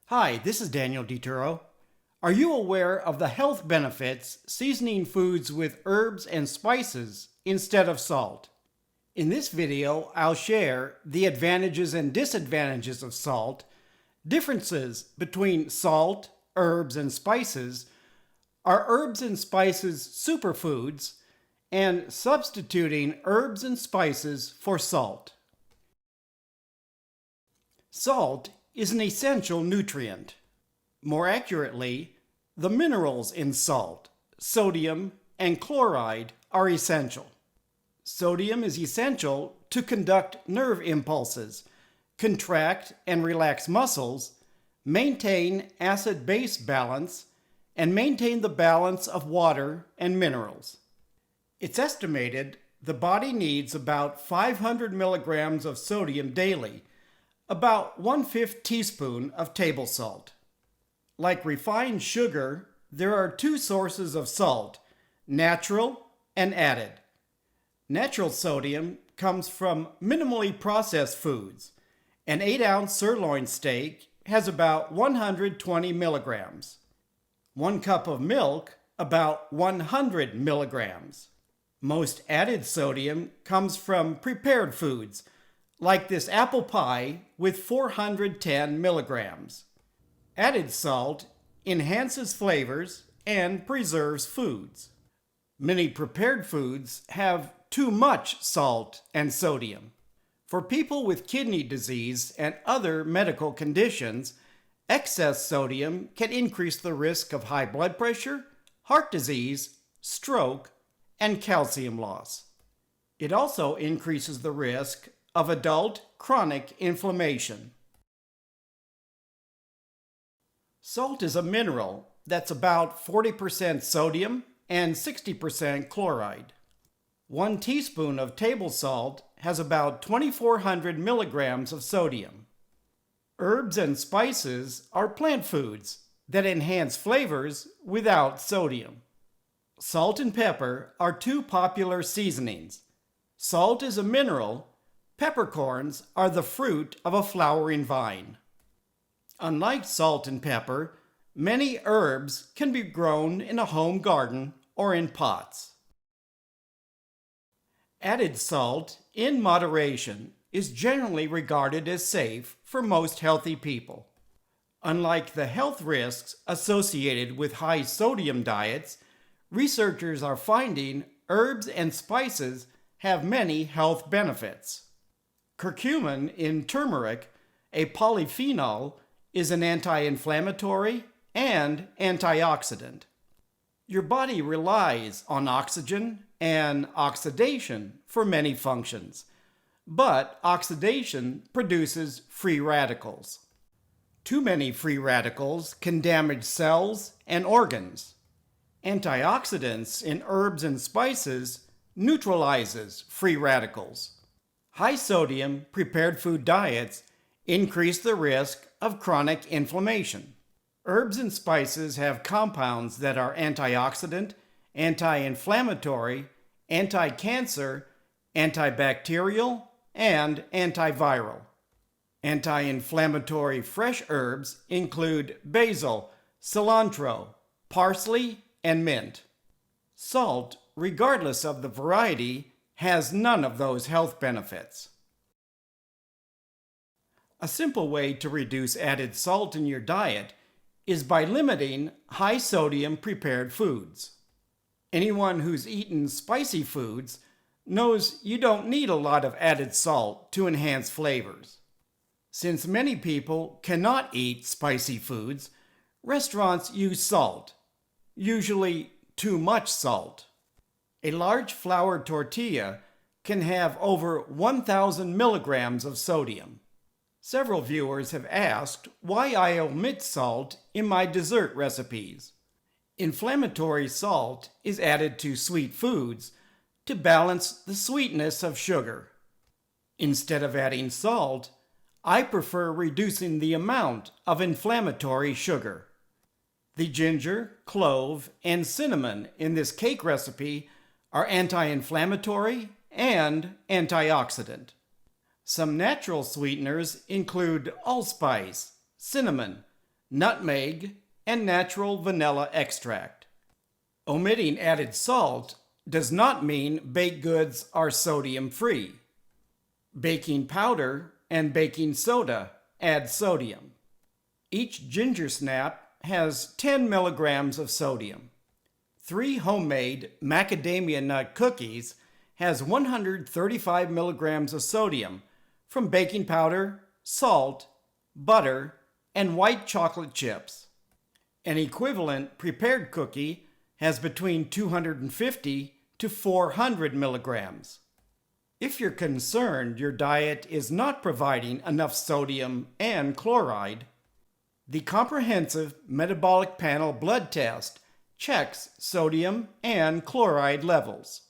Hi, this is Daniel DiTuro. Are you aware of the health benefits seasoning foods with herbs and spices instead of salt? In this video, I'll share the advantages and disadvantages of salt, differences between salt, herbs, and spices, are herbs and spices superfoods, and substituting herbs and spices for salt. Salt is an essential nutrient. More accurately, the minerals in salt, sodium and chloride, are essential. Sodium is essential to conduct nerve impulses, contract and relax muscles, maintain acid-base balance, and maintain the balance of water and minerals. It's estimated the body needs about 500 milligrams of sodium daily, about 1/5 teaspoon of table salt. Like refined sugar, there are two sources of salt, natural and added. Natural sodium comes from minimally processed foods. An 8-ounce sirloin steak has about 120 milligrams. 1 cup of milk, about 100 milligrams. Most added sodium comes from prepared foods, like this apple pie with 410 milligrams. Added salt enhances flavors and preserves foods. Many prepared foods have too much salt and sodium. For people with kidney disease and other medical conditions, excess sodium can increase the risk of high blood pressure, heart disease, stroke, and calcium loss. It also increases the risk of adult chronic inflammation. Salt is a mineral that's about 40% sodium and 60% chloride. 1 teaspoon of table salt has about 2,400 milligrams of sodium. Herbs and spices are plant foods that enhance flavors without sodium. Salt and pepper are two popular seasonings. Salt is a mineral. Peppercorns are the fruit of a flowering vine. Unlike salt and pepper, many herbs can be grown in a home garden or in pots. Added salt, in moderation, is generally regarded as safe for most healthy people. Unlike the health risks associated with high sodium diets, researchers are finding herbs and spices have many health benefits. Curcumin in turmeric, a polyphenol, is an anti-inflammatory and antioxidant. Your body relies on oxygen and oxidation for many functions, but oxidation produces free radicals. Too many free radicals can damage cells and organs. Antioxidants in herbs and spices neutralizes free radicals. High sodium prepared food diets increase the risk of chronic inflammation. Herbs and spices have compounds that are antioxidant, anti-inflammatory, anti-cancer, antibacterial, and antiviral. Anti-inflammatory fresh herbs include basil, cilantro, parsley, and mint. Salt, regardless of the variety, has none of those health benefits. A simple way to reduce added salt in your diet is by limiting high sodium prepared foods. Anyone who's eaten spicy foods knows you don't need a lot of added salt to enhance flavors. Since many people cannot eat spicy foods, restaurants use salt, usually too much salt. A large flour tortilla can have over 1,000 milligrams of sodium. Several viewers have asked why I omit salt in my dessert recipes. Inflammatory salt is added to sweet foods to balance the sweetness of sugar. Instead of adding salt, I prefer reducing the amount of inflammatory sugar. The ginger, clove, and cinnamon in this cake recipe are anti-inflammatory and antioxidant. Some natural sweeteners include allspice, cinnamon, nutmeg, and natural vanilla extract. Omitting added salt does not mean baked goods are sodium-free. Baking powder and baking soda add sodium. Each ginger snap has 10 milligrams of sodium. 3 homemade macadamia nut cookies has 135 milligrams of sodium from baking powder, salt, butter, and white chocolate chips. An equivalent prepared cookie has between 250 to 400 milligrams. If you're concerned your diet is not providing enough sodium and chloride, the Comprehensive Metabolic Panel blood test checks sodium and chloride levels.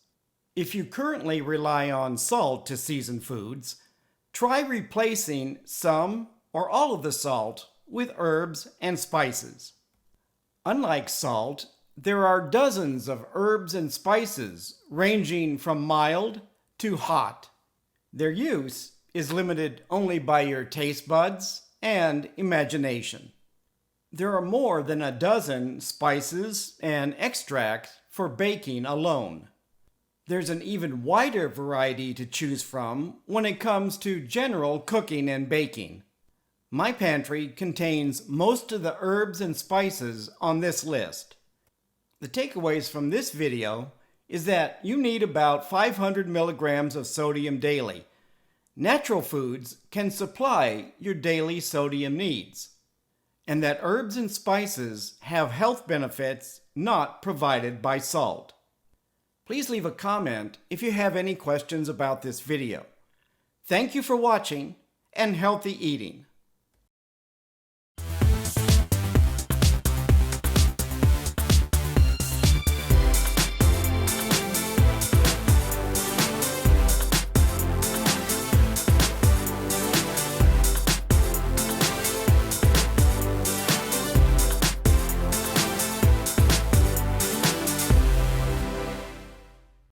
If you currently rely on salt to season foods, try replacing some or all of the salt with herbs and spices. Unlike salt, there are dozens of herbs and spices ranging from mild to hot. Their use is limited only by your taste buds and imagination. There are more than a dozen spices and extracts for baking alone. There's an even wider variety to choose from when it comes to general cooking and baking. My pantry contains most of the herbs and spices on this list. The takeaways from this video is that you need about 500 milligrams of sodium daily. Natural foods can supply your daily sodium needs, and that herbs and spices have health benefits not provided by salt. Please leave a comment if you have any questions about this video. Thank you for watching, and healthy eating.